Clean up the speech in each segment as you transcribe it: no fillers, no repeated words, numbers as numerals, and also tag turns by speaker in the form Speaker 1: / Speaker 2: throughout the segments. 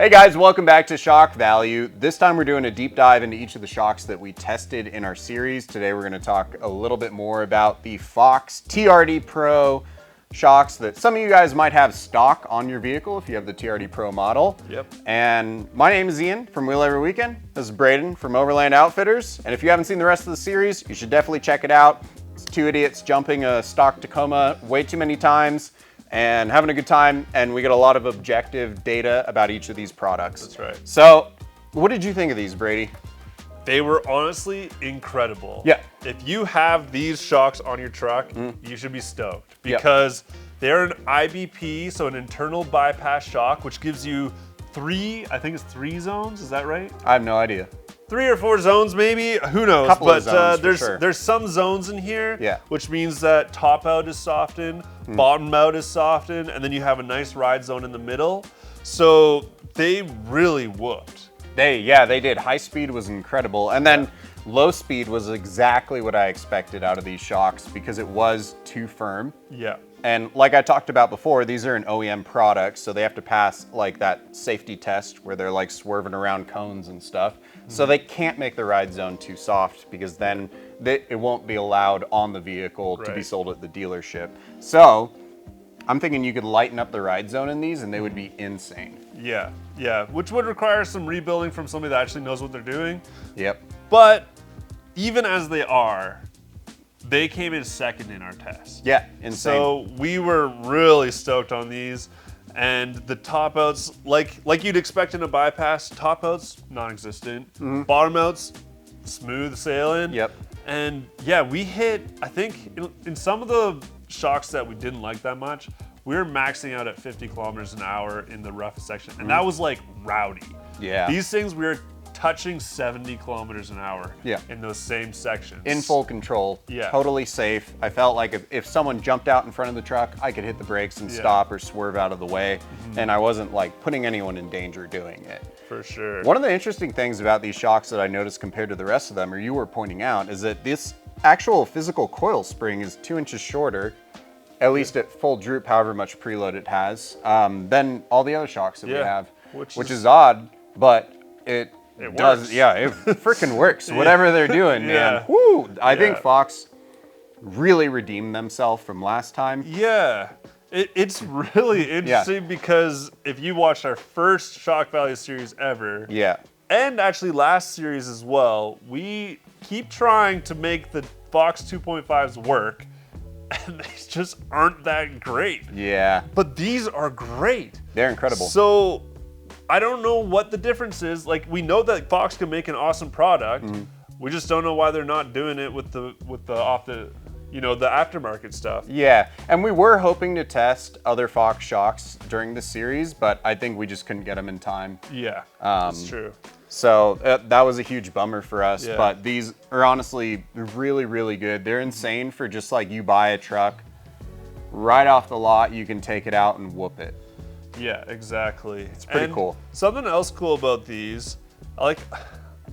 Speaker 1: Hey guys, welcome back to Shock Value. This time we're doing a deep dive into each of the shocks that we tested in our series. Today we're going to talk a little bit more about the Fox TRD Pro shocks that some of you guys might have stock on your vehicle if you have the TRD Pro model.
Speaker 2: Yep.
Speaker 1: And my name is Ian from Wheel Every Weekend. This is Braden from Overland Outfitters. And if you haven't seen the rest of the series, you should definitely check it out. It's two idiots jumping a stock Tacoma way too many times and having a good time, and we get a lot of objective data about each of these products.
Speaker 2: That's right.
Speaker 1: So, what did you think of these, Brady?
Speaker 2: They were honestly incredible.
Speaker 1: Yeah.
Speaker 2: If you have these shocks on your truck, you should be stoked because they're an IBP, so an internal bypass shock, which gives you three zones, is that right?
Speaker 1: I have no idea.
Speaker 2: 3 or 4 zones maybe, who knows?
Speaker 1: Couple of zones,
Speaker 2: there's some zones in here,
Speaker 1: Yeah.
Speaker 2: which means that top out is softened, bottom out is softened, and then you have a nice ride zone in the middle. So they really whooped.
Speaker 1: They did. High speed was incredible, and then low speed was exactly what I expected out of these shocks because it was too firm.
Speaker 2: Yeah.
Speaker 1: And like I talked about before, these are an OEM product, so they have to pass like that safety test where they're like swerving around cones and stuff. So they can't make the ride zone too soft because then it won't be allowed on the vehicle to be sold at the dealership. So I'm thinking you could lighten up the ride zone in these and they would be insane.
Speaker 2: Yeah, which would require some rebuilding from somebody that actually knows what they're doing.
Speaker 1: Yep.
Speaker 2: But even as they are, they came in second in our test.
Speaker 1: Yeah, insane.
Speaker 2: So we were really stoked on these. And the top outs, like you'd expect in a bypass, top outs, non-existent. Bottom outs, smooth sailing.
Speaker 1: Yep.
Speaker 2: And yeah, we hit, I think, in some of the shocks that we didn't like that much, we were maxing out at 50 kilometers an hour in the rough section. And that was like rowdy.
Speaker 1: Yeah.
Speaker 2: These things, we were touching 70 kilometers an hour in those same sections.
Speaker 1: In full control, totally safe. I felt like if someone jumped out in front of the truck, I could hit the brakes and stop or swerve out of the way. And I wasn't like putting anyone in danger doing it.
Speaker 2: For sure.
Speaker 1: One of the interesting things about these shocks that I noticed compared to the rest of them, or you were pointing out, is that this actual physical coil spring is 2 inches shorter, at least at full droop, however much preload it has, than all the other shocks that we have, which is odd, but it does,
Speaker 2: works.
Speaker 1: it freaking works. Whatever they're doing, man. Woo! I think Fox really redeemed themselves from last time.
Speaker 2: Yeah, it's really interesting because if you watched our first Shock Value series ever, and actually last series as well, we keep trying to make the Fox 2.5s work, and they just aren't that great.
Speaker 1: Yeah.
Speaker 2: But these are great.
Speaker 1: They're incredible.
Speaker 2: So I don't know what the difference is. Like, we know that Fox can make an awesome product. We just don't know why they're not doing it with the aftermarket stuff.
Speaker 1: Yeah, and we were hoping to test other Fox shocks during the series, but I think we just couldn't get them in time.
Speaker 2: Yeah, that's true.
Speaker 1: So that was a huge bummer for us, but these are honestly really, really good. They're insane for just like you buy a truck, right off the lot, you can take it out and whoop it.
Speaker 2: Yeah, exactly.
Speaker 1: It's pretty cool.
Speaker 2: Something else cool about these, I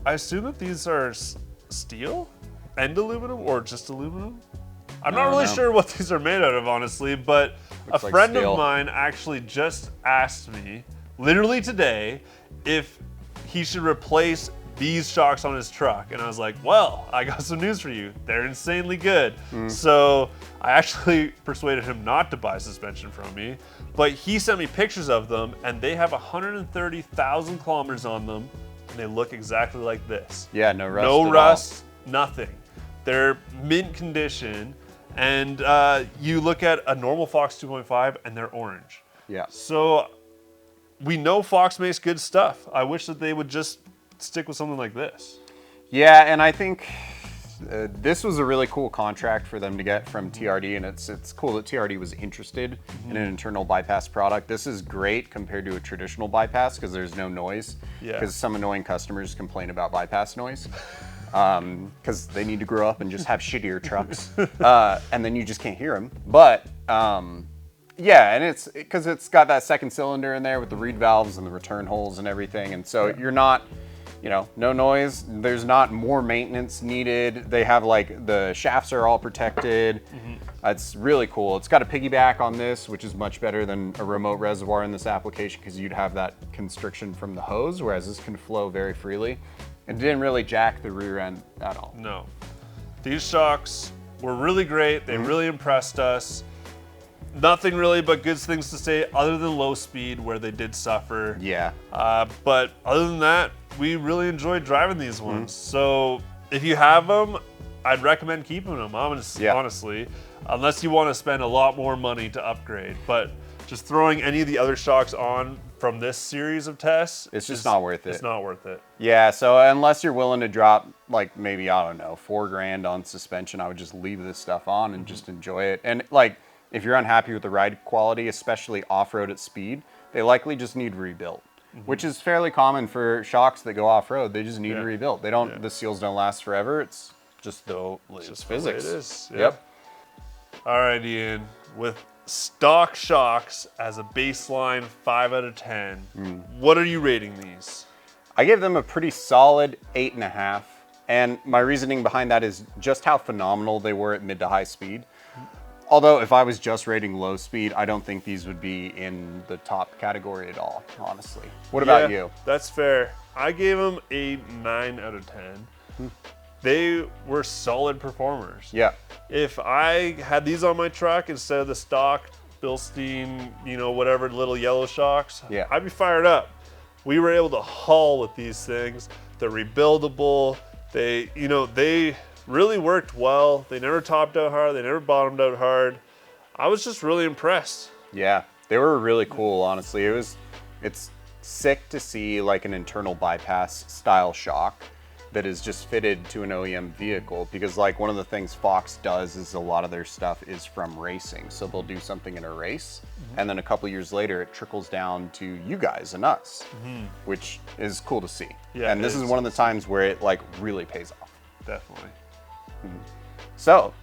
Speaker 2: assume that these are steel and aluminum or just aluminum? I'm not really sure what these are made out of, honestly, but a friend of mine actually just asked me, literally today, if he should replace these shocks on his truck. And I was like, well, I got some news for you. They're insanely good. So I actually persuaded him not to buy suspension from me, but he sent me pictures of them and they have 130,000 kilometers on them and they look exactly like this.
Speaker 1: Yeah, no rust.
Speaker 2: No rust, nothing. They're mint condition. And you look at a normal Fox 2.5 and they're orange.
Speaker 1: Yeah.
Speaker 2: So we know Fox makes good stuff. I wish that they would just stick with something like this.
Speaker 1: Yeah, and I think this was a really cool contract for them to get from TRD, and it's cool that TRD was interested in an internal bypass product. This is great compared to a traditional bypass because there's no noise. Because some annoying customers complain about bypass noise because they need to grow up and just have shittier trucks, and then you just can't hear them. But yeah, and it's because it's got that second cylinder in there with the reed valves and the return holes and everything, and so you're not you know, no noise. There's not more maintenance needed. They have like the shafts are all protected. It's really cool. It's got a piggyback on this, which is much better than a remote reservoir in this application because you'd have that constriction from the hose, whereas this can flow very freely. It didn't really jack the rear end at all.
Speaker 2: No. These shocks were really great. They really impressed us. Nothing really but good things to say other than low speed where they did suffer.
Speaker 1: Yeah.
Speaker 2: But other than that, we really enjoyed driving these ones. So if you have them, I'd recommend keeping them, honestly, unless you want to spend a lot more money to upgrade. But just throwing any of the other shocks on from this series of tests,
Speaker 1: It's just not worth it.
Speaker 2: It's not worth it.
Speaker 1: Yeah, so unless you're willing to drop like maybe, I don't know, $4,000 on suspension, I would just leave this stuff on and just enjoy it. And like, if you're unhappy with the ride quality, especially off-road at speed, they likely just need rebuilt, which is fairly common for shocks that go off-road. They just need rebuilt. They don't, the seals don't last forever. It's just it's physics.
Speaker 2: The way it is. Yeah.
Speaker 1: Yep.
Speaker 2: All right, Ian, with stock shocks as a baseline 5 out of 10, what are you rating these?
Speaker 1: I gave them a pretty solid 8.5. And my reasoning behind that is just how phenomenal they were at mid to high speed. Although if I was just rating low speed, I don't think these would be in the top category at all, honestly. What about you?
Speaker 2: That's fair. I gave them a 9 out of 10. They were solid performers.
Speaker 1: Yeah.
Speaker 2: If I had these on my truck instead of the stock Bilstein, you know, whatever little yellow shocks, I'd be fired up. We were able to haul with these things. They're rebuildable. They really worked well. They never topped out hard. They never bottomed out hard. I was just really impressed.
Speaker 1: Yeah, they were really cool, honestly. It's sick to see like an internal bypass style shock that is just fitted to an OEM vehicle, because like one of the things Fox does is a lot of their stuff is from racing. So they'll do something in a race and then a couple years later it trickles down to you guys and us, which is cool to see.
Speaker 2: Yeah,
Speaker 1: and this is one of the times where it like really pays off.
Speaker 2: Definitely.
Speaker 1: So,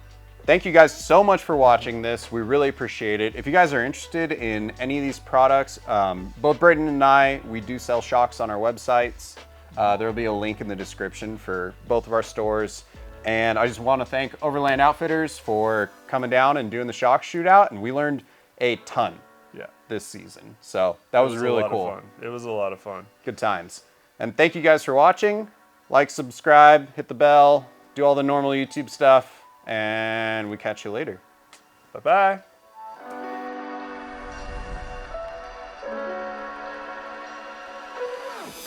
Speaker 1: thank you guys so much for watching this. We really appreciate it. If you guys are interested in any of these products, both Braden and I, we do sell shocks on our websites. There'll be a link in the description for both of our stores. And I just want to thank Overland Outfitters for coming down and doing the shock shootout. And we learned a ton this season. So that was really cool.
Speaker 2: It was a lot of fun.
Speaker 1: Good times. And thank you guys for watching. Like, subscribe, hit the bell, do all the normal YouTube stuff, and we catch you later.
Speaker 2: Bye-bye.